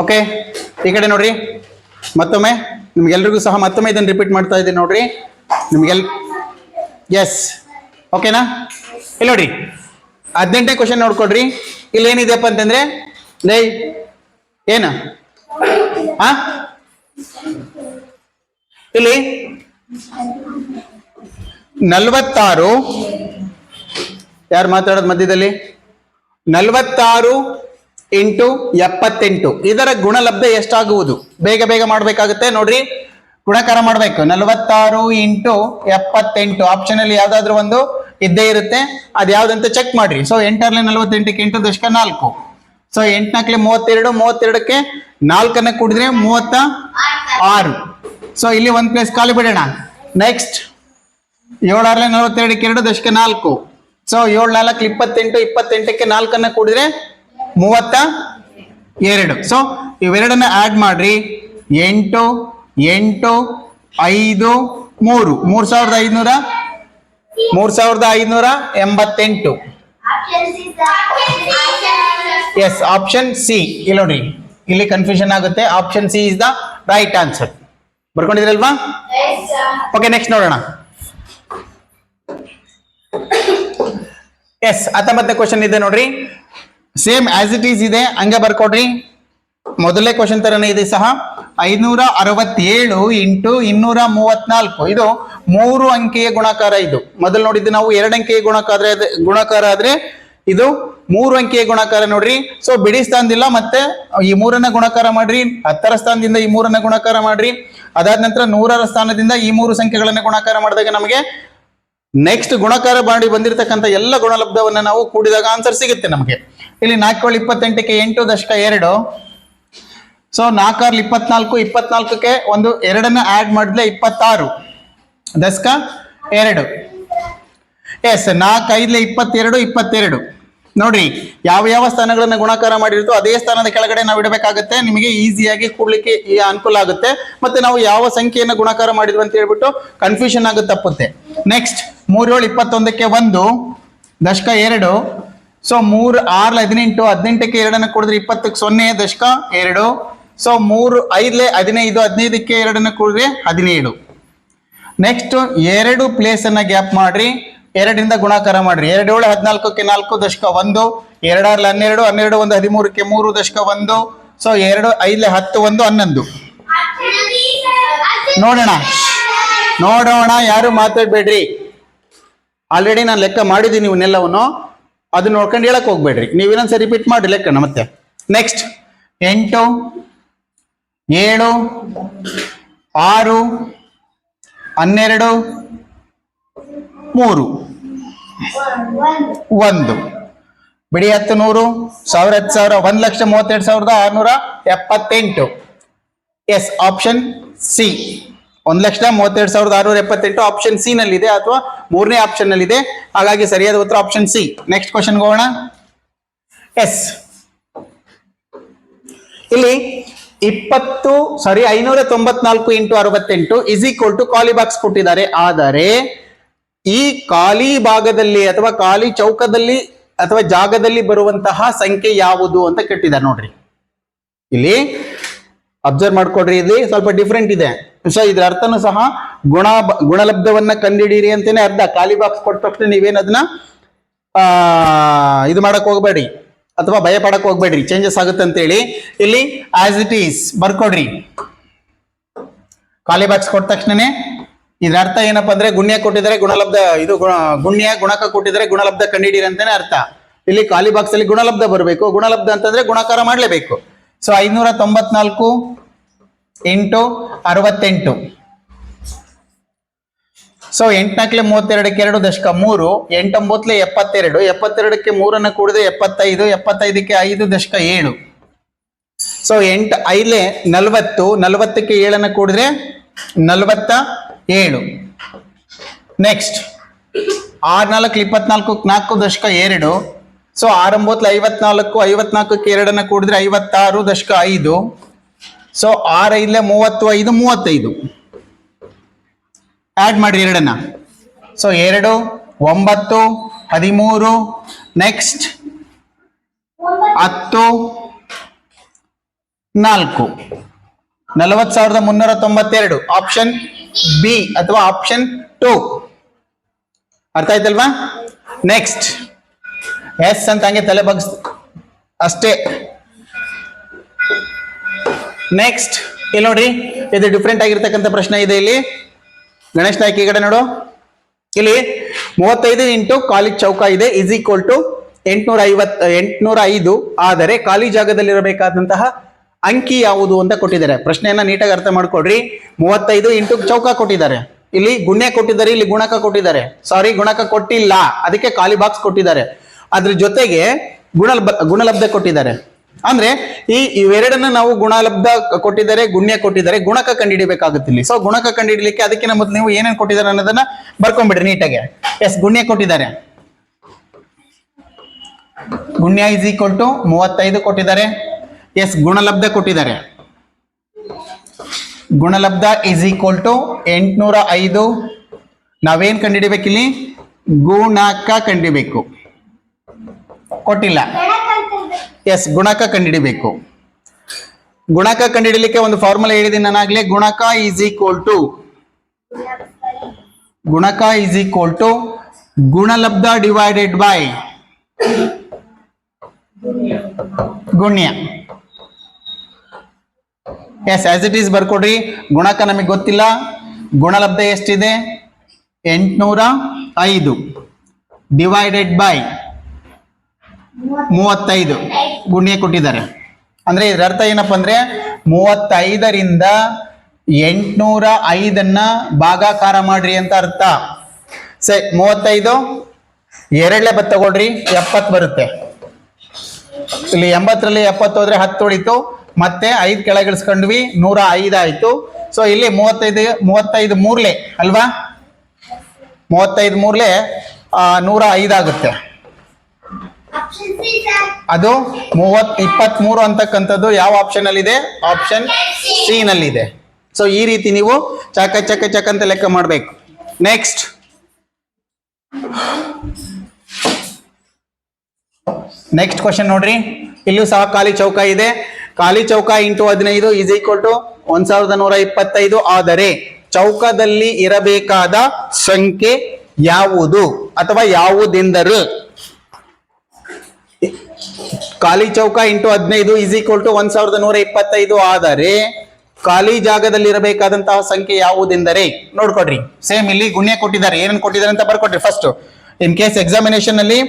Okay, ಈ ಕಡೆ ನೋಡ್ರಿ, ಮತ್ತೊಮ್ಮೆ ನಿಮ್ಗೆಲ್ರಿಗೂ ಸಹ ಮತ್ತೊಮ್ಮೆ ಇದನ್ನು ರಿಪೀಟ್ ಮಾಡ್ತಾ ಇದ್ದೀನಿ ನೋಡ್ರಿ ನಿಮ್ಗೆಲ್. ಎಸ್, ಓಕೆನಾ? ಇಲ್ಲಿ ನೋಡ್ರಿ 18ನೇ ಕ್ವಶನ್ ನೋಡ್ಕೊಡ್ರಿ. ಇಲ್ಲಿ ಏನಿದೆಪ್ಪ ಅಂತಂದ್ರೆ ಲೇ ಏನ ಇಲ್ಲಿ 46, ಯಾರು ಮಾತಾಡೋದು ಮಧ್ಯದಲ್ಲಿ? 46 ಇಂಟು 78 ಇದರ ಗುಣಲಬ್ಧ ಎಷ್ಟಾಗುವುದು? ಬೇಗ ಬೇಗ ಮಾಡ್ಬೇಕಾಗುತ್ತೆ ನೋಡ್ರಿ, ಗುಣಕಾರ ಮಾಡ್ಬೇಕು. 46 ಇಂಟು 78 ಆಪ್ಷನ್ ಅಲ್ಲಿ ಯಾವ್ದಾದ್ರು ಒಂದು ಇದ್ದೇ ಇರುತ್ತೆ, ಅದು ಯಾವ್ದಂತ ಚೆಕ್ ಮಾಡ್ರಿ. ಸೊ 8 48 ಎಂಟು ದಶಕ 4. ಸೊ 8 32, 32ಕ್ಕೆ 4 ಕೂಡಿದ್ರೆ 36. ಸೊ ಇಲ್ಲಿ ಒಂದ್ ಪ್ಲೇಸ್ ಖಾಲಿ ಬಿಡೋಣ. ನೆಕ್ಸ್ಟ್ 7 42 2 ದಶಕ 4. ಸೊ 7 4 28, 28ಕ್ಕೆ 4 ಕೂಡಿದ್ರೆ 32. ಸೊ ಇವೆರಡನ್ನ ಆಡ್ ಮಾಡ್ರಿ. 8 8 5 3 3588. Yes, option C. ಇಲ್ಲಿ ನೋಡ್ರಿ, ಇಲ್ಲಿ ಕನ್ಫ್ಯೂಷನ್ ಆಗುತ್ತೆ. Option C is the right answer. ಬರ್ಕೊಂಡಿದ್ರಲ್ವಾ? ಓಕೆ, ನೆಕ್ಸ್ಟ್ ನೋಡೋಣ. ಎಸ್, 19ನೇ ಕ್ವಶನ್ ಇದೆ ನೋಡ್ರಿ, ಸೇಮ್ ಆಸ್ ಇಟ್ ಈಸ್ ಇದೆ, ಹಂಗೆ ಬರ್ಕೊಡ್ರಿ. ಮೊದಲನೇ ಕ್ವಶನ್ ತರನೇ ಇದೆ ಸಹ. 567 ಇಂಟು 234 ಇದು 3 ಅಂಕೆಯ ಗುಣಾಕಾರ. ಇದು ಮೊದಲು ನೋಡಿದ್ದು ನಾವು 2 ಅಂಕೆಯ ಗುಣಾಕಾರ ಆದ್ರೆ ಇದು 3 ಅಂಕೆಯ ಗುಣಾಕಾರ ನೋಡ್ರಿ. ಸೊ ಬಿಡಿ ಸ್ಥಾನದಿಲ್ಲ, ಮತ್ತೆ ಈ 3 ಗುಣಾಕಾರ ಮಾಡ್ರಿ. 10ರ ಸ್ಥಾನದಿಂದ ಈ 3 ಗುಣಾಕಾರ ಮಾಡ್ರಿ. ಅದಾದ ನಂತರ 100ರ ಸ್ಥಾನದಿಂದ ಈ 3 ಸಂಖ್ಯೆಗಳನ್ನ ಗುಣಾಕಾರ ಮಾಡಿದಾಗ ನಮಗೆ ನೆಕ್ಸ್ಟ್ ಗುಣಾಕಾರ ಮಾಡಿ ಬಂದಿರತಕ್ಕಂಥ ಎಲ್ಲ ಗುಣಲಬ್ಧವನ್ನ ನಾವು ಕೂಡಿದಾಗ ಆನ್ಸರ್ ಸಿಗುತ್ತೆ ನಮಗೆ. ಇಲ್ಲಿ 4 28ಕ್ಕೆ 8 ದಶಕ 2. ಸೊ 4 24, 24ಕ್ಕೆ ಒಂದು 2 ಆಡ್ ಮಾಡಿದ್ರೆ 26 ದಶಕ 2. ಎಸ್, 4 5 22, 22 ನೋಡ್ರಿ, ಯಾವ ಯಾವ ಸ್ಥಾನಗಳನ್ನ ಗುಣಾಕಾರ ಮಾಡಿರುತ್ತೋ ಅದೇ ಸ್ಥಾನದ ಕೆಳಗಡೆ ನಾವು ಇಡಬೇಕಾಗುತ್ತೆ. ನಿಮಗೆ ಈಸಿಯಾಗಿ ಕೂಡ್ಲಿಕ್ಕೆ ಅನುಕೂಲ ಆಗುತ್ತೆ. ಮತ್ತೆ ನಾವು ಯಾವ ಸಂಖ್ಯೆಯನ್ನು ಗುಣಾಕಾರ ಮಾಡಿದ್ವಿ ಅಂತ ಹೇಳ್ಬಿಟ್ಟು ಕನ್ಫ್ಯೂಷನ್ ಆಗುತ್ತೆ, ತಪ್ಪುತ್ತೆ. ನೆಕ್ಸ್ಟ್ 3 7 21ಕ್ಕೆ 1 ದಶಕ 2. ಸೊ 3 6 18, 18ಕ್ಕೆ 2 ಕೂಡಿದ್ರೆ 20ಕ್ಕೆ 0 ದಶಕ 2. ಸೊ 3 5 15, 15ಕ್ಕೆ 2 ಕೂಡಿದ್ರೆ 17. ನೆಕ್ಸ್ಟ್ 2 ಪ್ಲೇಸ್ ಅನ್ನ ಗ್ಯಾಪ್ ಮಾಡ್ರಿ, 2ರಿಂದ ಗುಣಾಕಾರ ಮಾಡ್ರಿ. 2 7 14ಕ್ಕೆ 4 ದಶಕ 1. 2 6 12, 12 1 13ಕ್ಕೆ 3 ದಶಕ 1. ಸೊ 2 5 10 1 11. ನೋಡೋಣ, ಯಾರು ಮಾತಾಡ್ಬೇಡ್ರಿ. ಆಲ್ರೆಡಿ ನಾನು ಲೆಕ್ಕ ಮಾಡಿದ್ದೀನಿ ಇವನ್ನೆಲ್ಲವನ್ನು, ಅದು ನೋಡ್ಕೊಂಡು ಹೇಳಕ್ ಹೋಗ್ಬೇಡ್ರಿ. ನೀವು ಇನ್ನೊಂದ್ಸರಿ ರಿಪೀಟ್ ಮಾಡಿ ಲೆಕ್ಕನ ಮತ್ತೆ. ನೆಕ್ಸ್ಟ್ 8 7 6 12 3 1 ಬಿಡಿ 10 100 1000 1,32,678. Yes, option C 1,32,678 option C ನಲ್ಲಿದೆ, ಅಥವಾ 3ನೇ ಆಪ್ಷನ್ ನಲ್ಲಿದೆ. ಹಾಗಾಗಿ ಸರಿಯಾದ ಉತ್ತರ ಆಪ್ಷನ್ ಸಿ. ನೆಕ್ಸ್ಟ್ ಕ್ವಶನ್ ಹೋಗೋಣ. ಎಸ್, ಇಲ್ಲಿ 594 ಇಂಟು 68 ಇಸ್ ಈಕ್ವಲ್ ಟು ಖಾಲಿ ಬಾಕ್ಸ್ ಕೊಟ್ಟಿದ್ದಾರೆ. ಆದರೆ ಈ ಖಾಲಿ ಭಾಗದಲ್ಲಿ ಅಥವಾ ಖಾಲಿ ಚೌಕದಲ್ಲಿ ಅಥವಾ ಜಾಗದಲ್ಲಿ ಬರುವಂತಹ ಸಂಖ್ಯೆ ಯಾವುದು ಅಂತ ಕೆಟ್ಟಿದ್ದಾರೆ ನೋಡ್ರಿ. ಇಲ್ಲಿ ಅಬ್ಸರ್ವ್ ಮಾಡ್ಕೊಡ್ರಿ, ಇಲ್ಲಿ ಸ್ವಲ್ಪ ಡಿಫ್ರೆಂಟ್ ಇದೆ. ಸೊ ಇದ್ರ ಅರ್ಥನೂ ಸಹ ಗುಣಲಬ್ಧವನ್ನ ಕಂಡುಹಿಡಿಯಿರಿ ಅಂತಾನೆ ಅರ್ಥ. ಖಾಲಿ ಬಾಕ್ಸ್ ಕೊಟ್ಟ ತಕ್ಷಣ ನೀವೇನ್ ಅದನ್ನ ಇದು ಮಾಡಕ್ ಹೋಗ್ಬೇಡಿ ಅಥವಾ ಭಯ ಪಡಕ್ ಹೋಗ್ಬೇಡ್ರಿ, ಚೇಂಜಸ್ ಆಗುತ್ತೆ ಅಂತ ಹೇಳಿ. ಇಲ್ಲಿ ಆಸ್ ಇಟ್ ಈಸ್ ಬರ್ಕೊಡ್ರಿ. ಖಾಲಿ ಬಾಕ್ಸ್ ಕೊಟ್ಟ ತಕ್ಷಣನೇ ಇದ್ರ ಅರ್ಥ ಏನಪ್ಪಾ ಅಂದ್ರೆ ಗುಣ್ಯ ಕೊಟ್ಟಿದ್ದಾರೆ, ಗುಣಲಬ್ಧ ಇದು ಗುಣ್ಯ ಗುಣಕ ಕೊಟ್ಟಿದ್ದಾರೆ, ಗುಣಲಬ್ಧ ಕಂಡುಹಿಡಿಯಿರಿ ಅಂತಾನೆ ಅರ್ಥ. ಇಲ್ಲಿ ಖಾಲಿ ಬಾಕ್ಸ್ ಅಲ್ಲಿ ಗುಣಲಬ್ಧ ಬರಬೇಕು. ಗುಣಲಬ್ಧ ಅಂತಂದ್ರೆ ಗುಣಾಕಾರ ಮಾಡ್ಲೇಬೇಕು. So 594 into 68. ಸೊ 8 4 32ಕ್ಕೆ 2 ದಶಕ 3. 8 9 72, 72ಕ್ಕೆ 3 ಕೂಡಿದ್ರೆ 75, 75ಕ್ಕೆ 5 ದಶಕ 7. ಸೊ 8 5 40, 40ಕ್ಕೆ 7 ಕೂಡಿದ್ರೆ 47. ನೆಕ್ಸ್ಟ್ 6 4 24, 4 ದಶಕ 2. ಸೊ 6 9 54, 54ಕ್ಕೆ 2 ಕೂಡಿದ್ರೆ 56 ದಶಕ 5. ಸೊ 6 5 35, 35 ಆಡ್ ಮಾಡಿ 2ನ್ನ. ಸೊ 2 9 13. ನೆಕ್ಸ್ಟ್ 10. 40,392 ಆಪ್ಷನ್ ಬಿ ಅಥವಾ ಆಪ್ಷನ್ 2. ಅರ್ಥ ಆಯ್ತಲ್ವಾ? ನೆಕ್ಸ್ಟ್ ಎಸ್ ಅಂತ ಹಂಗೆ ತಲೆ ಬಗ್ಸ್ ಅಷ್ಟೇ. ನೆಕ್ಸ್ಟ್ ಇಲ್ಲಿ ನೋಡ್ರಿ, ಇದು ಡಿಫ್ರೆಂಟ್ ಆಗಿರ್ತಕ್ಕಂಥ ಪ್ರಶ್ನೆ ಇದೆ. ಇಲ್ಲಿ ಗಣೇಶ್ ನಾಯ್ಕ ಈ ಕಡೆ ನೋಡು. ಇಲ್ಲಿ 35 ಇಂಟು ಖಾಲಿ ಚೌಕ ಇದೆ ಇಸ್ ಈಕ್ವಲ್ ಟು 805. ಆದರೆ ಖಾಲಿ ಜಾಗದಲ್ಲಿರಬೇಕಾದಂತಹ ಅಂಕಿ ಯಾವುದು ಅಂತ ಕೊಟ್ಟಿದ್ದಾರೆ. ಪ್ರಶ್ನೆಯನ್ನ ನೀಟಾಗಿ ಅರ್ಥ ಮಾಡ್ಕೊಡ್ರಿ. 35 ಇಂಟು ಚೌಕ ಕೊಟ್ಟಿದ್ದಾರೆ, ಇಲ್ಲಿ ಗುಣ್ಯ ಕೊಟ್ಟಿದ್ದಾರೆ, ಇಲ್ಲಿ ಗುಣಕ ಕೊಟ್ಟಿದ್ದಾರೆ. ಸಾರಿ, ಗುಣಕ ಕೊಟ್ಟಿಲ್ಲ, ಅದಕ್ಕೆ ಖಾಲಿ ಬಾಕ್ಸ್ ಕೊಟ್ಟಿದ್ದಾರೆ. ಅದ್ರ ಜೊತೆಗೆ ಗುಣಲಬ್ಧ ಕೊಟ್ಟಿದ್ದಾರೆ. ಅಂದ್ರೆ ಇವೆರಡನ್ನ ನಾವು ಗುಣಲಬ್ಧ ಕೊಟ್ಟಿದ್ದಾರೆ, ಗುಣ್ಯ ಕೊಟ್ಟಿದ್ದಾರೆ, ಗುಣಕ ಕಂಡುಹಿಡಿಬೇಕಾಗುತ್ತೆ ಇಲ್ಲಿ. ಸೊ ಗುಣಕ ಕಂಡುಹಿಡಿಲಿಕ್ಕೆ ಅದಕ್ಕಿಂತ ಮೊದಲು ನೀವು ಏನೇನು ಕೊಟ್ಟಿದ್ದಾರೆ ಅನ್ನೋದನ್ನ ಬರ್ಕೊಂಡ್ಬಿಡ್ರಿ ನೀಟಾಗಿ. ಎಸ್, ಗುಣ್ಯ ಕೊಟ್ಟಿದ್ದಾರೆ. ಗುಣ್ಯ ಇಸ್ ಈಕ್ವಲ್ ಟು 35 ಕೊಟ್ಟಿದ್ದಾರೆ. ಎಸ್, ಗುಣಲಬ್ಧ ಕೊಟ್ಟಿದ್ದಾರೆ. ಗುಣಲಬ್ಧ ಇಸ್ ಈಕ್ವಲ್ ಟು 805. ನಾವೇನ್ ಕಂಡುಹಿಡಿಬೇಕಿಲ್ಲಿ? ಗುಣಕ ಕಂಡುಹಿಡಿಬೇಕು. ಕೊಟ್ಟಿಲ್ಲ. ಎಸ್, ಗುಣಕ ಕಂಡುಹಿಡಿಬೇಕು. ಗುಣಕ ಕಂಡುಹಿಡಿಲಿಕ್ಕೆ ಒಂದು ಫಾರ್ಮುಲಾ ಹೇಳಿದ್ದೀನಿ ನಾನಾಗ್ಲೇ. ಗುಣಕ ಈಸ್ ಈಕ್ವಲ್ ಟು ಗುಣಲಬ್ಧ ಡಿವೈಡೆಡ್ ಬೈ ಗುಣ್ಯ. ಎಸ್, ಆಸ್ ಇಟ್ ಈಸ್ ಬರ್ಕೊಡ್ರಿ. ಗುಣಕ ನಮಗೆ ಗೊತ್ತಿಲ್ಲ, ಗುಣಲಬ್ಧ ಎಷ್ಟಿದೆ? 805 ಡಿವೈಡೆಡ್ ಬೈ 35 ಗುಣ್ಯ ಕೊಟ್ಟಿದ್ದಾರೆ. ಅಂದ್ರೆ ಇದರ ಅರ್ಥ ಏನಪ್ಪಾ ಅಂದ್ರೆ 35ರಿಂದ 805 ಭಾಗಾಕಾರ ಮಾಡ್ರಿ ಅಂತ ಅರ್ಥ. ಸರಿ, 35 ಎರಡನೇ ಬತ್ ತಗೊಳ್ರಿ, 70 ಬರುತ್ತೆ. ಇಲ್ಲಿ 80ರಲ್ಲಿ 70 ಹೋದ್ರೆ 10 ಉಳಿತು, ಮತ್ತೆ 5 ಕೆಳಗಿಳಿಸ್ಕೊಂಡ್ವಿ, 105 ಆಯ್ತು. ಸೊ ಇಲ್ಲಿ 35 ಮೂರ್ಲೆ ಅಲ್ವಾ? 35 ಮೂರ್ಲೆ 105 ಆಗುತ್ತೆ. ಅದು 23 ಅಂತಕ್ಕಂಥದ್ದು ಯಾವ ಆಪ್ಷನ್ ಅಲ್ಲಿ ಇದೆ? ಆಪ್ಷನ್ ಸಿ ನಲ್ಲಿದೆ. ಸೊ ಈ ರೀತಿ ನೀವು ಚಕ ಅಂತ ಲೆಕ್ಕ ಮಾಡಬೇಕು. ನೆಕ್ಸ್ಟ್ ಕ್ವಶನ್ ನೋಡ್ರಿ. ಇಲ್ಲೂ ಸಹ ಖಾಲಿ ಚೌಕ ಇದೆ. ಖಾಲಿ ಚೌಕ ಇಂಟು 15 ಇಸ್ ಈಕ್ವಲ್ ಟು 1125. ಆದರೆ ಚೌಕದಲ್ಲಿ ಇರಬೇಕಾದ ಸಂಖ್ಯೆ ಯಾವುದು ಅಥವಾ ಯಾವುದೆಂದರೆ? ಖಾಲಿ ಚೌಕ ಇಂಟು 15 ಇಸ್ ಈಕ್ವಲ್ ಟು 1125. ಆದರೆ ಖಾಲಿ ಜಾಗದಲ್ಲಿ ಇರಬೇಕಾದಂತಹ ಸಂಖ್ಯೆ ಯಾವುದೆಂದರೆ ನೋಡ್ಕೊಡ್ರಿ. ಸೇಮ್ ಇಲ್ಲಿ ಗುಣ್ಯ ಕೊಟ್ಟಿದ್ದಾರೆ, ಏನೇನು ಕೊಟ್ಟಿದ್ದಾರೆ ಅಂತ ಬರ್ಕೊಡ್ರಿ. ಫಸ್ಟ್ ಇನ್ ಕೇಸ್ ಎಕ್ಸಾಮಿನೇಷನ್ ಅಲ್ಲಿ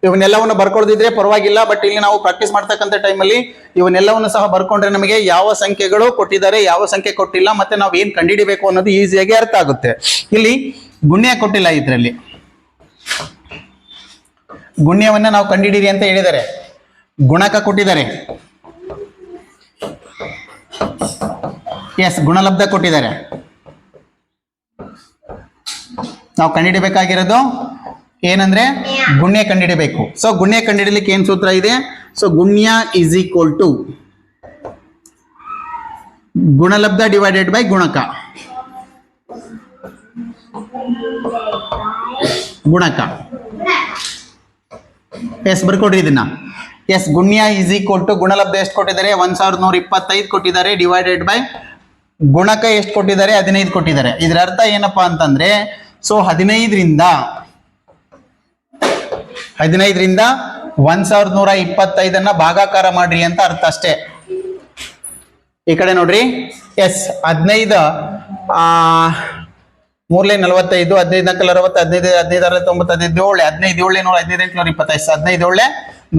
ಇವನ್ನೆಲ್ಲವನ್ನು ಬರ್ಕೊಳ್ದಿದ್ರೆ ಪರವಾಗಿಲ್ಲ, ಬಟ್ ಇಲ್ಲಿ ನಾವು ಪ್ರಾಕ್ಟೀಸ್ ಮಾಡ್ತಕ್ಕಂಥ ಟೈಮಲ್ಲಿ ಇವನ್ನೆಲ್ಲವನ್ನು ಸಹ ಬರ್ಕೊಂಡ್ರೆ ನಮಗೆ ಯಾವ ಸಂಖ್ಯೆಗಳು ಕೊಟ್ಟಿದ್ದಾರೆ, ಯಾವ ಸಂಖ್ಯೆ ಕೊಟ್ಟಿಲ್ಲ, ಮತ್ತೆ ನಾವು ಏನ್ ಕಂಡುಹಿಡಿಬೇಕು ಅನ್ನೋದು ಈಸಿಯಾಗಿ ಅರ್ಥ ಆಗುತ್ತೆ. ಇಲ್ಲಿ ಗುಣ್ಯ ಕೊಟ್ಟಿಲ್ಲ, ಇದರಲ್ಲಿ ಗುಣ್ಯವನ್ನ ನಾವು ಕಂಡುಹಿಡಿರಿ ಅಂತ ಹೇಳಿದ್ದಾರೆ. ಗುಣಕ ಕೊಟ್ಟಿದ್ದಾರೆ. ಎಸ್, ಗುಣಲಬ್ಧ ಕೊಟ್ಟಿದ್ದಾರೆ. ನಾವು ಕಂಡುಹಿಡಿಬೇಕಾಗಿರೋದು ಏನಂದ್ರೆ ಗುಣ್ಯ ಕಂಡುಹಿಡಿಬೇಕು. ಸೊ ಗುಣ್ಯ ಕಂಡುಹಿಡಿಲಿಕ್ಕೆ ಏನ್ ಸೂತ್ರ ಇದೆ? ಸೊ ಗುಣ್ಯ ಇಸ್ ಈಕ್ವಲ್ ಟು ಗುಣಲಬ್ಧ ಡಿವೈಡೆಡ್ ಬೈ ಗುಣಕ. ಎಸ್, ಬರ್ಕೊಡ್ರಿ ಇದನ್ನ. ಎಸ್, ಗುಣ್ಯ ಇಸ್ ಈಕ್ವಲ್ ಟು ಗುಣಲಬ್ಧ ಎಷ್ಟು ಕೊಟ್ಟಿದ್ದಾರೆ? 1125 ಕೊಟ್ಟಿದ್ದಾರೆ, ಡಿವೈಡೆಡ್ ಬೈ ಗುಣಕ ಎಷ್ಟು ಕೊಟ್ಟಿದ್ದಾರೆ? 15 ಕೊಟ್ಟಿದ್ದಾರೆ. ಇದರ ಅರ್ಥ ಏನಪ್ಪಾ ಅಂತಂದ್ರೆ, ಸೊ 15ರಿಂದ 1125 ಭಾಗಾಕಾರ ಮಾಡ್ರಿ ಅಂತ ಅರ್ಥ ಅಷ್ಟೇ. ಈ ಕಡೆ ನೋಡ್ರಿ. ಎಸ್, 15 ಮೂರ್ಲೆ 45, 15 60, 15 15 90, 15 7 15 7 125, 15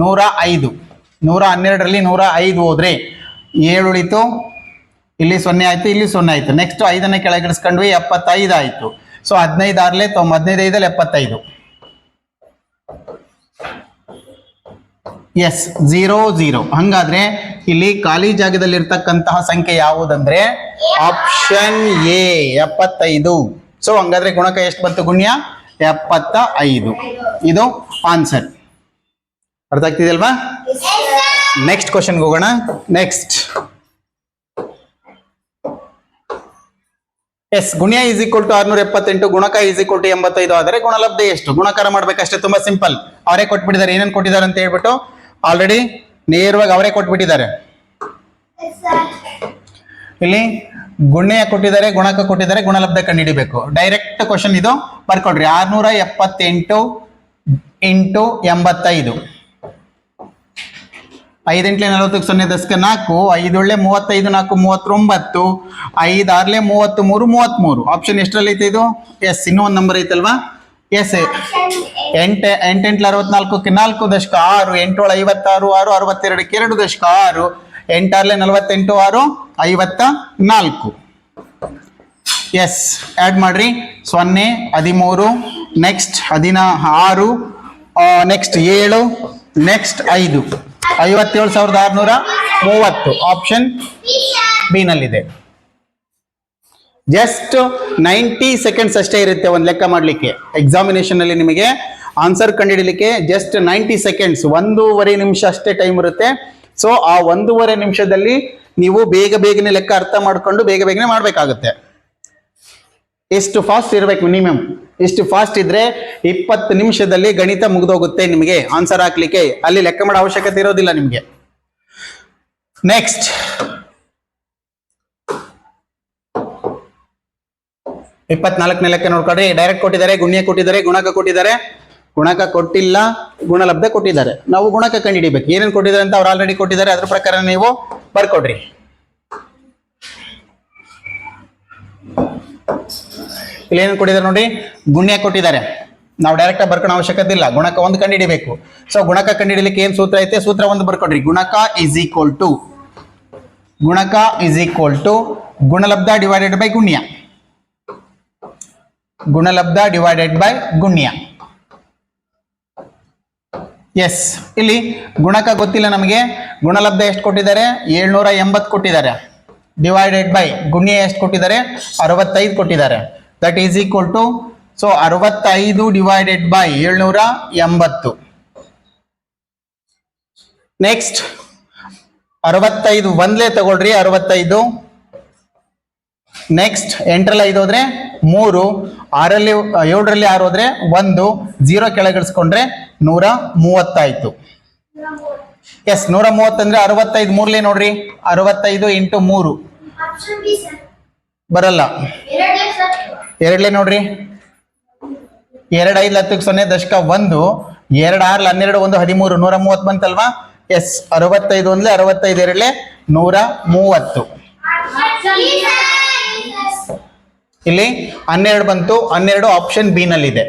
105, 112ರಲ್ಲಿ 105 ಹೋದ್ರೆ 7 ಉಳಿತು, ಇಲ್ಲಿ 0 ಆಯ್ತು, ಇಲ್ಲಿ 0 ಆಯ್ತು. ನೆಕ್ಸ್ಟ್ 5ನ್ನ ಕೆಳಗಿಡಿಸ್ಕೊಂಡ್ವಿ, 75 ಆಯ್ತು. ಸೊ 15 6ಲೆ 15 5ಲ್ಲಿ 75. ಎಸ್, 0 0. ಹಂಗಾದ್ರೆ ಇಲ್ಲಿ ಖಾಲಿ ಜಾಗದಲ್ಲಿ ಇರ್ತಕ್ಕಂತಹ ಸಂಖ್ಯೆ ಯಾವುದಂದ್ರೆ ಆಪ್ಷನ್ ಎ 75. ಸೊ ಹಂಗಾದ್ರೆ ಗುಣಕ ಎಷ್ಟು ಬಂತು? ಗುಣ್ಯ 75. ಇದು ಆನ್ಸರ್. ಅರ್ಥ ಆಗ್ತಿದೆಯಲ್ವಾ? ನೆಕ್ಸ್ಟ್ ಕ್ವಶನ್ಗೆ ಹೋಗೋಣ. ನೆಕ್ಸ್ಟ್ ಎಸ್, ಗುಣ್ಯ ಈಸ್ ಈಕ್ವಲ್ ಟು 678, ಗುಣಕ ಈಸ್ ಈಕ್ವಲ್ ಟು 85. ಆದರೆ ಗುಣಲಬ್ಧ ಎಷ್ಟು? ಗುಣಕಾರ ಮಾಡ್ಬೇಕಷ್ಟೇ, ತುಂಬಾ ಸಿಂಪಲ್. ಅವರೇ ಕೊಟ್ಬಿಟ್ಟಿದ್ದಾರೆ, ಏನೇನು ಕೊಟ್ಟಿದ್ದಾರೆ ಅಂತ ಹೇಳ್ಬಿಟ್ಟು ಆಲ್ರೆಡಿ ನೇರವಾಗಿ ಅವರೇ ಕೊಟ್ಬಿಟ್ಟಿದ್ದಾರೆ. ಇಲ್ಲಿ ಗುಣ್ಯ ಕೊಟ್ಟಿದ್ದಾರೆ, ಗುಣಕ ಕೊಟ್ಟಿದ್ದಾರೆ, ಗುಣಲಬ್ಧ ಕಂಡುಹಿಡಿಬೇಕು. ಡೈರೆಕ್ಟ್ ಕ್ವಶನ್ ಇದು, ಬರ್ಕೊಡ್ರಿ. 678 ಇಂಟು 85, 5 8 40 0 10 4, 5 1 35 4 39, 5 6 33 33. ಆಪ್ಷನ್ ಎಷ್ಟರಲ್ಲಿ ಐತೆ ಇದು? ಎಸ್, ಇನ್ನೂ ಒಂದು ನಂಬರ್ ಐತಲ್ವಾ? ಎಸ್, 8 8 8 64 4 ದಶಕ 6, 8 7 56 6 62 2 ದಶಕ 6, 8 6 48 6 54. ಎಸ್, ಆ್ಯಡ್ ಮಾಡ್ರಿ. 0 13, next 16, next 7, next 5, 57,630. Option B ನಲ್ಲಿದೆ. ಜಸ್ಟ್ 90 ಸೆಕೆಂಡ್ಸ್ ಅಷ್ಟೇ ಇರುತ್ತೆ ಒಂದು ಲೆಕ್ಕ ಮಾಡಲಿಕ್ಕೆ. ಎಕ್ಸಾಮಿನೇಷನ್ ಅಲ್ಲಿ ನಿಮಗೆ ಆನ್ಸರ್ ಕಂಡುಹಿಡಲಿಕ್ಕೆ ಜಸ್ಟ್ 90 ಸೆಕೆಂಡ್ಸ್, 1.5 ನಿಮಿಷ ಅಷ್ಟೇ ಟೈಮ್ ಇರುತ್ತೆ. ಸೊ ಆ 1.5 ನಿಮಿಷದಲ್ಲಿ ನೀವು ಬೇಗ ಬೇಗನೆ ಲೆಕ್ಕ ಅರ್ಥ ಮಾಡ್ಕೊಂಡು ಬೇಗ ಬೇಗನೆ ಮಾಡಬೇಕಾಗುತ್ತೆ. ಎಷ್ಟು ಫಾಸ್ಟ್ ಇರಬೇಕು ಮಿನಿಮಮ್, ಎಷ್ಟು ಫಾಸ್ಟ್ ಇದ್ರೆ 20 ನಿಮಿಷದಲ್ಲಿ ಗಣಿತ ಮುಗಿದೋಗುತ್ತೆ ನಿಮಗೆ ಆನ್ಸರ್ ಹಾಕ್ಲಿಕ್ಕೆ. ಅಲ್ಲಿ ಲೆಕ್ಕ ಮಾಡೋ ಅವಶ್ಯಕತೆ ಇರೋದಿಲ್ಲ ನಿಮಗೆ. ನೆಕ್ಸ್ಟ್ 24ನೇ ಲೆಕ್ಕ ನೋಡ್ಕೊಡ್ರಿ. ಡೈರೆಕ್ಟ್ ಕೊಟ್ಟಿದ್ದಾರೆ, ಗುಣ್ಯ ಕೊಟ್ಟಿದ್ದಾರೆ, ಗುಣಕ ಕೊಟ್ಟಿದ್ದಾರೆ, ಗುಣಕ ಕೊಟ್ಟಿಲ್ಲ, ಗುಣಲಬ್ಧ ಕೊಟ್ಟಿದ್ದಾರೆ. ನಾವು ಗುಣಕ ಕಂಡುಹಿಡಿಬೇಕು. ಏನೇನು ಕೊಟ್ಟಿದ್ದಾರೆ ಅಂತ ಅವ್ರು ಆಲ್ರೆಡಿ ಕೊಟ್ಟಿದ್ದಾರೆ, ಅದ್ರ ಪ್ರಕಾರ ನೀವು ಬರ್ಕೊಡ್ರಿ. ಇಲ್ಲಿ ಏನೇನು ಕೊಟ್ಟಿದ್ದಾರೆ ನೋಡಿ. ಗುಣ್ಯ ಕೊಟ್ಟಿದ್ದಾರೆ, ನಾವು ಡೈರೆಕ್ಟ್ ಆಗಿ ಬರ್ಕೊಳ್ಳೋ ಅವಶ್ಯಕತೆ ಇಲ್ಲ. ಗುಣಕ ಒಂದು ಕಂಡುಹಿಡಿಬೇಕು. ಸೊ ಗುಣಕ ಕಂಡುಹಿಡಲಿಕ್ಕೆ ಏನ್ ಸೂತ್ರ ಐತೆ? ಸೂತ್ರ ಒಂದು ಬರ್ಕೊಡ್ರಿ. ಗುಣಕ ಇಸ್ ಈಕ್ವಲ್ ಟು ಗುಣಲಬ್ಧ ಡಿವೈಡೆಡ್ ಬೈ ಗುಣ್ಯ. ಗುಣಲಬ್ಧ ಡಿವೈಡೆಡ್ ಬೈ ಗುಣ್ಯ. ಎಸ್, ಇಲ್ಲಿ ಗುಣಕ ಗೊತ್ತಿಲ್ಲ ನಮಗೆ. ಗುಣಲಬ್ಧ ಎಷ್ಟು ಕೊಟ್ಟಿದ್ದಾರೆ? 780 ಕೊಟ್ಟಿದ್ದಾರೆ. ಡಿವೈಡೆಡ್ ಬೈ ಗುಣ್ಯ ಎಷ್ಟು ಕೊಟ್ಟಿದ್ದಾರೆ? 65 ಕೊಟ್ಟಿದ್ದಾರೆ. That is equal to, so 65 divided by 780. Next 65 ಒಂದ್ಲೇ ತಗೊಳ್ರಿ, 65. ನೆಕ್ಸ್ಟ್ 8ರಲ್ಲಿ 5 ಹೋದ್ರೆ 3, 6ರಲ್ಲಿ 7ರಲ್ಲಿ 6 ಹೋದ್ರೆ 1, 0 ಕೆಳಗಿಳಿಸ್ಕೊಂಡ್ರೆ 130 ಆಯ್ತು. ಎಸ್, 130 ಅಂದ್ರೆ 65 ಮೂರ್ಲೆ ನೋಡ್ರಿ. 65 ಇಂಟು 3 ಬರಲ್ಲ. 2ಲೇ ನೋಡ್ರಿ. 2 5 10 0 ದಶಕ 1, 2 6 12 1 13, 130 ಬಂತಲ್ವಾ? ಎಸ್, 65 ಒಂದ್ಲೆ 65 2ಲೆ 130. ಇಲ್ಲಿ 12 ಬಂತು. 12 ಆಪ್ಷನ್ ಬಿ ನಲ್ಲಿದೆ.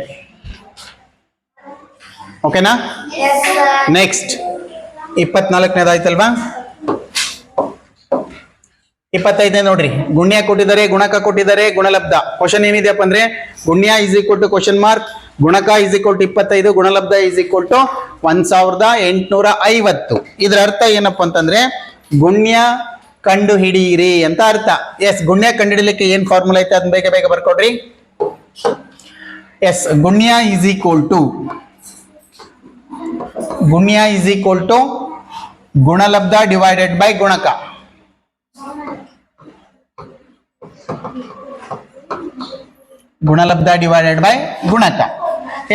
ಓಕೆನಾ? ನೆಕ್ಸ್ಟ್ 24ನೇದಾಯ್ತಲ್ವಾ? 25ನೇ ನೋಡ್ರಿ. ಗುಣ್ಯ ಕೊಟ್ಟಿದ್ದಾರೆ, ಗುಣಕ ಕೊಟ್ಟಿದ್ದಾರೆ, ಗುಣಲಬ್ಧ. ಕ್ವಶನ್ ಏನಿದೆಯಪ್ಪ ಅಂದ್ರೆ ಗುಣ್ಯ is equal to question mark, ಗುಣಕ ಇಸ್ ಈಕ್ವಲ್ ಟು 25, ಗುಣಲಬ್ಧ ಇಸ್ ಈಕ್ವಲ್ ಟು 1850. ಇದರ ಅರ್ಥ ಏನಪ್ಪ ಅಂತಂದ್ರೆ ಗುಣ್ಯ ಕಂಡು ಹಿಡಿಯಿರಿ ಅಂತ ಅರ್ಥ. ಎಸ್, ಗುಣ್ಯ ಕಂಡು ಹಿಡಿಲಿಕ್ಕೆ ಏನ್ ಫಾರ್ಮುಲಾ ಐತೆ ಅದನ್ನ ಬೇಗ ಬೇಗ ಬರ್ಕೊಡ್ರಿ. ಎಸ್, ಗುಣ್ಯ ಇಸ್ ಈಕ್ವಲ್ ಟು ಗುಣಲಬ್ಧ ಡಿವೈಡೆಡ್ ಬೈ ಗುಣಕ. ಗುಣಲಬ್ಧ ಡಿವೈಡೆಡ್ ಬೈ ಗುಣಕ.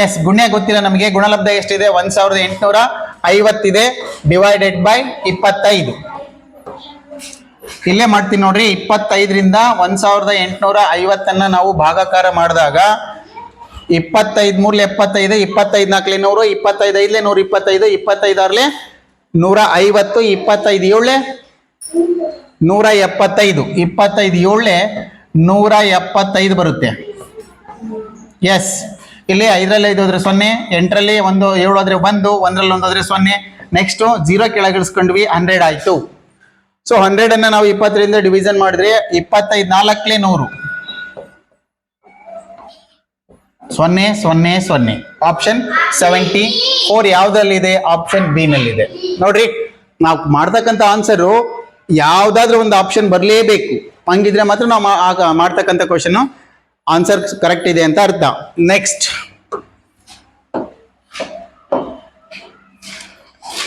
ಎಸ್, ಗುಣ್ಯ ಗೊತ್ತಿಲ್ಲ ನಮಗೆ. ಗುಣಲಬ್ಧ ಎಷ್ಟಿದೆ? 1850 ಇದೆ. Divided by 25. ಇಲ್ಲೇ ಮಾಡ್ತೀನಿ ನೋಡ್ರಿ. 25ರಿಂದ 1850 ನಾವು ಭಾಗಾಕಾರ ಮಾಡಿದಾಗ 25 3 75, 25 4 100, 25 5 125, 25 6 150, 25 7 175, 25 7 175 ಬರುತ್ತೆ. ಎಸ್, ಇಲ್ಲಿ 5ರಲ್ಲಿ 5 ಹೋದ್ರೆ 0, 8ರಲ್ಲಿ 1 7 ಹೋದ್ರೆ 1, 1ರಲ್ಲಿ 1 ಹೋದ್ರೆ 0. ನೆಕ್ಸ್ಟ್ 0 ಕೆಳಗಿಳಿಸ್ಕೊಂಡ್ವಿ, 100 ಆಯ್ತು. ಸೊ 100 ಅನ್ನ ನಾವು 20ರಿಂದ ಡಿವಿಷನ್ ಮಾಡಿದ್ರೆ 25 4 100. 0 0 0. ಆಪ್ಷನ್ 74 ಯಾವ್ದ್ರಲ್ಲಿದೆ? ಆಪ್ಷನ್ ಬಿ ನಲ್ಲಿದೆ. ನೋಡ್ರಿ, ನಾವು ಮಾಡ್ತಕ್ಕಂಥ ಆನ್ಸರು ಯಾವ್ದಾದ್ರೂ ಒಂದು ಆಪ್ಷನ್ ಬರಲೇಬೇಕು. ಹಂಗಿದ್ರೆ ಮಾತ್ರ ನಾವು ಮಾಡ್ತಕ್ಕಂಥ ಕ್ವಶನ್ ಆನ್ಸರ್ ಕರೆಕ್ಟ್ ಇದೆ ಅಂತ ಅರ್ಥ. ನೆಕ್ಸ್ಟ್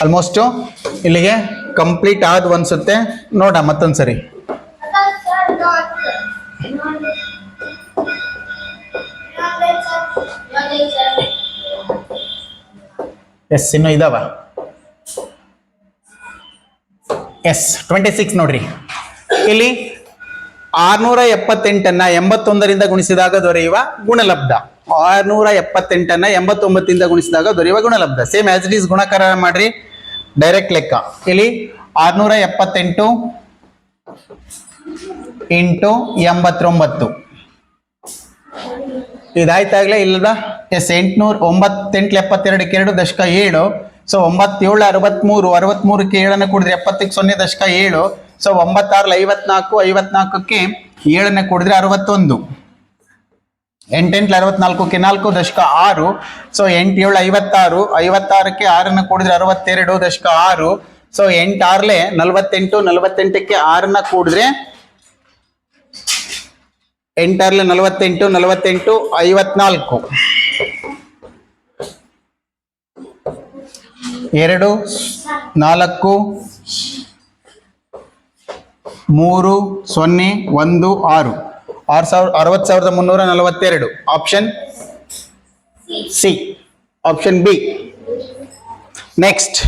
ಆಲ್ಮೋಸ್ಟ್ ಇಲ್ಲಿಗೆ ಕಂಪ್ಲೀಟ್ ಆದ್ ಅನ್ಸುತ್ತೆ. ನೋಡ ಮತ್ತೊಂದ್ಸರಿ. ಎಸ್, ಇನ್ನು ಇದಾವ. ಎಸ್, 26 ನೋಡ್ರಿ. ಇಲ್ಲಿ 678 81ರಿಂದ ಗುಣಿಸಿದಾಗ ದೊರೆಯುವ ಗುಣಲಬ್ಧ. 678 89ರಿಂದ ಗುಣಿಸಿದಾಗ ದೊರೆಯುವ ಗುಣಲಬ್ಧ. ಸೇಮ್ ಆಸ್ ಇಟ್ ಈಸ್ ಗುಣಕಾರ ಮಾಡ್ರಿ, ಡೈರೆಕ್ಟ್ ಲೆಕ್ಕ. ಇಲ್ಲಿ 678 ಇಂಟು 89 ಇದಾಯ್ತಾಗ್ಲೇ ಇಲ್ಲದ? ಎಸ್, 800 9 8 72 2 ದಶಕ 7. ಸೊ 9 7 63, 63ಕ್ಕೆ 7 ಕೂಡಿದ್ರೆ 70ಕ್ಕೆ 0 ದಶಕ 7. ಸೊ 9 6 54, 54ಕ್ಕೆ 7 ಕೂಡಿದ್ರೆ 61. 8 8 64ಕ್ಕೆ 4 ದಶಕ 6. ಸೊ 8 7 56, 56ಕ್ಕೆ 6 ಕೂಡಿದ್ರೆ 62 ದಶಕ 6. So 8 6 48, 48ಕ್ಕೆ 6 ಕೂಡಿದ್ರೆ 8 6 48, 48 54. 2 4 3 0 1 6 60,342. Option C, option B. Next,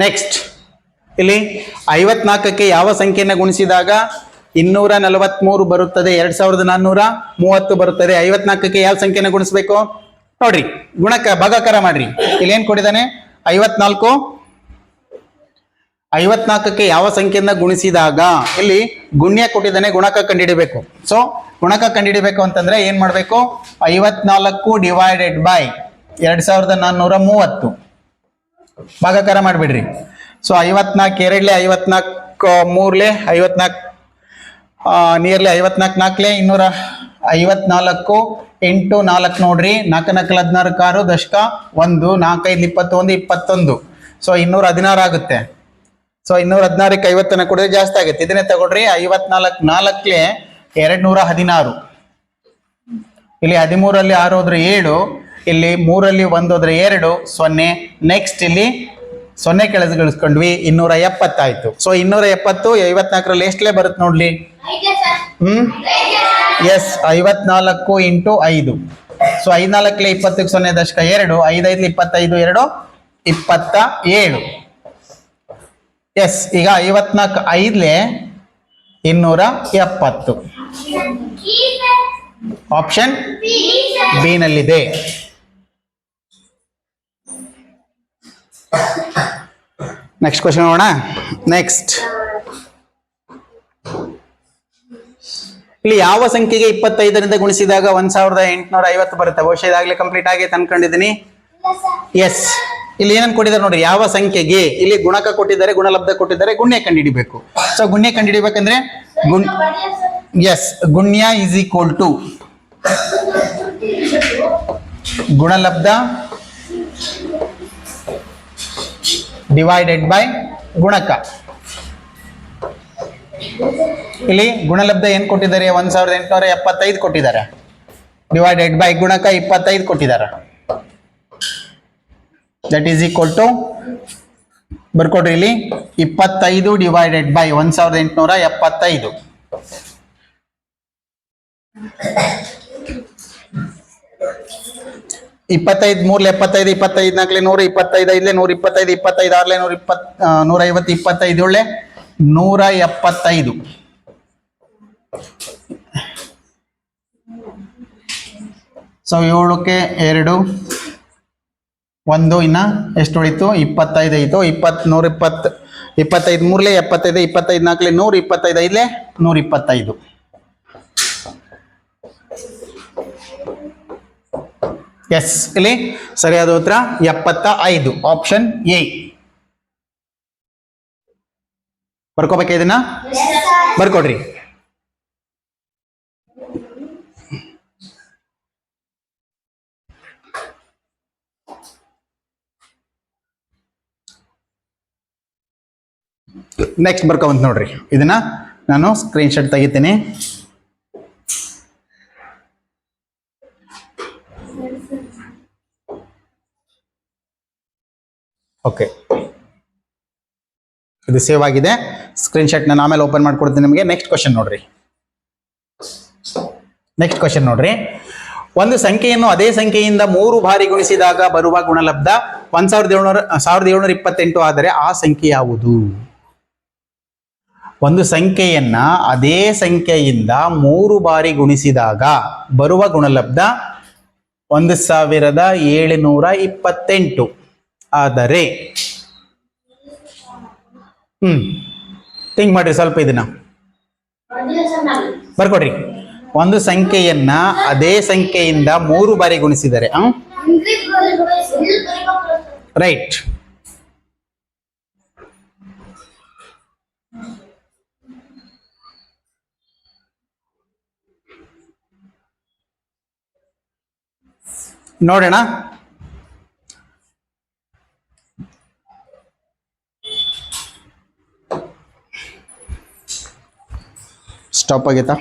next ಇಲ್ಲಿ 54ಕ್ಕೆ ಯಾವ ಸಂಖ್ಯೆಯನ್ನು ಗುಣಿಸಿದಾಗ 243 ಬರುತ್ತದೆ? 2430 ಬರುತ್ತದೆ. 54ಕ್ಕೆ ಯಾವ ಸಂಖ್ಯೆಯನ್ನು ಗುಣಿಸ್ಬೇಕು ನೋಡ್ರಿ, ಗುಣಕ ಭಾಗಾಕಾರ ಮಾಡ್ರಿ. ಇಲ್ಲಿ ಏನ್ ಕೊಟ್ಟಿದ್ದಾನೆ? 54ಕ್ಕೆ ಯಾವ ಸಂಖ್ಯೆಯನ್ನ ಗುಣಿಸಿದಾಗ ಇಲ್ಲಿ ಗುಣ್ಯ ಕೊಟ್ಟಿದ್ದಾನೆ, ಗುಣಕ ಕಂಡುಹಿಡಿಬೇಕು. ಸೊ ಗುಣಕ ಕಂಡುಹಿಡಿಬೇಕು ಅಂತಂದ್ರೆ ಏನ್ ಮಾಡ್ಬೇಕು? 54 ಡಿವೈಡೆಡ್ ಬೈ 2430 ಭಾಗಾಕಾರ ಮಾಡ್ಬಿಡ್ರಿ. ಸೊ 54 2 54 3 54 ನಿಯರ್ಲಿ 54 4 254 8 4 ನೋಡ್ರಿ, 4 4 16 6 ದಶಕ 1, 4 5 21 21. ಸೊ 216 ಆಗುತ್ತೆ. ಸೊ 216ಕ್ಕೆ 50 ಕೊಡಿದ್ರೆ ಜಾಸ್ತಿ ಆಗುತ್ತೆ. ಇದನ್ನೇ ತಗೊಳ್ರಿ, 54 4 216. ಇಲ್ಲಿ 13ರಲ್ಲಿ 6 ಹೋದ್ರೆ 7, ಇಲ್ಲಿ 3ರಲ್ಲಿ 1 ಹೋದ್ರೆ 2 0. ನೆಕ್ಸ್ಟ್ ಇಲ್ಲಿ 0 ಕೆಳಗಿಳಿಸ್ಕೊಂಡ್ವಿ, 270 ಆಯ್ತು. ಸೊ 270 54ರಲ್ಲಿ ಎಷ್ಟಲೇ ಬರುತ್ತೆ ನೋಡ್ಲಿ? S, 54 into 5. ಸೊ 5 4 20 0 ದಶಕ 2, 5 5 25 2 27. ಎಸ್, ಈಗ 54 5 270. ಆಪ್ಷನ್ ಬಿ ನಲ್ಲಿದೆ. ನೆಕ್ಸ್ಟ್ ಕ್ವಶನ್ ನೋಡೋಣ. ನೆಕ್ಸ್ಟ್, ಇಲ್ಲಿ ಯಾವ ಸಂಖ್ಯೆಗೆ 25ರಿಂದ ಗುಣಿಸಿದಾಗ 1850 ಬರುತ್ತೆ? ಬಹುಶಃ ಇದಾಗಲೇ ಕಂಪ್ಲೀಟ್ ಆಗಿ ಅನ್ಕೊಂಡಿದ್ದೀನಿ. ಎಸ್, ಇಲ್ಲಿ ಏನನ್ ಕೊಟ್ಟಿದ್ದಾರೆ ನೋಡಿ, ಯಾವ ಸಂಖ್ಯೆಗೆ ಇಲ್ಲಿ ಗುಣಕ ಕೊಟ್ಟಿದ್ದಾರೆ, ಗುಣಲಬ್ಧ ಕೊಟ್ಟಿದ್ದಾರೆ, ಗುಣ್ಯ ಕಂಡುಹಿಡಿಬೇಕು. ಸೊ ಗುಣ್ಯ ಕಂಡುಹಿಡಿಬೇಕಂದ್ರೆ ಎಸ್, ಗುಣ್ಯ ಈಸ್ ಈಕ್ವಲ್ ಟು ಗುಣಲಬ್ಧ ಡಿವೈಡೆಡ್ ಬೈ ಗುಣಕ. ಇಲ್ಲಿ ಗುಣಲಬ್ಧ ಏನ್ ಕೊಟ್ಟಿದ್ದಾರೆ? 1875 ಕೊಟ್ಟಿದ್ದಾರೆ. ಡಿವೈಡೆಡ್ ಬೈ ಗುಣಕ 25 ಕೊಟ್ಟಿದ್ದಾರೆ. ದಟ್ ಈಸ್ ಈಕ್ವಲ್ ಟು ಬರ್ಕೊಡ್ರಿ ಇಲ್ಲಿ 25 ಡಿವೈಡೆಡ್ ಬೈ 1875. ಇಪ್ಪತ್ತೈದು 3 75, 25 4 100, 25 5 125, 25 6 150, 25 7 175. ಸೊ 7ಕ್ಕೆ 2 1, ಇನ್ನ ಎಷ್ಟು ಉಳಿತು? 25 ಆಯ್ತು. 20 120, 25 3 75, 25 4 100, 25 5 125. ಎಸ್, ಇಲ್ಲಿ ಸರಿಯಾದ ಉತ್ತರ 75, ಆಪ್ಷನ್ ಎ. ಬರ್ಕೋಬೇಕ? ಇದನ್ನ ಬರ್ಕೊಡ್ರಿ. ನೆಕ್ಸ್ಟ್ ಬರ್ಕೊಂಬಂತ ನೋಡ್ರಿ. ಇದನ್ನ ನಾನು ಸ್ಕ್ರೀನ್ ಶಾಟ್ ತೆಗಿತೀನಿ. ಓಕೆ, ಇದು ಸೇವ್ ಆಗಿದೆ. ಸ್ಕ್ರೀನ್ ಶಾಟ್ ನಾನು ಆಮೇಲೆ ಓಪನ್ ಮಾಡ್ಕೊಡ್ತೀನಿ ನಿಮಗೆ. ನೆಕ್ಸ್ಟ್ ಕ್ವಶನ್ ನೋಡ್ರಿ. ನೆಕ್ಸ್ಟ್ ಕ್ವಶನ್ ನೋಡ್ರಿ. ಒಂದು ಸಂಖ್ಯೆಯನ್ನು ಅದೇ ಸಂಖ್ಯೆಯಿಂದ 3 ಬಾರಿ ಗುಣಿಸಿದಾಗ ಬರುವ ಗುಣಲಬ್ಧ 1728 ಆದರೆ ಆ ಸಂಖ್ಯೆ ಯಾವುದು? ಒಂದು ಸಂಖ್ಯೆಯನ್ನ ಅದೇ ಸಂಖ್ಯೆಯಿಂದ 3 ಬಾರಿ ಗುಣಿಸಿದಾಗ ಬರುವ ಗುಣಲಬ್ಧ 1728 ಆದರೆ ಥಿಂಕ್ ಮಾಡ್ರಿ ಸ್ವಲ್ಪ ಇದನ್ನ ಬರ್ಕೊಡ್ರಿ. ಒಂದು ಸಂಖ್ಯೆಯನ್ನ ಅದೇ ಸಂಖ್ಯೆಯಿಂದ 3 ಬಾರಿ ಗುಣಿಸಿದರೆ ರೈಟ್. ನೋಡೋಣ. ಸ್ಟಾಪ್ ಆಗೈತಾ?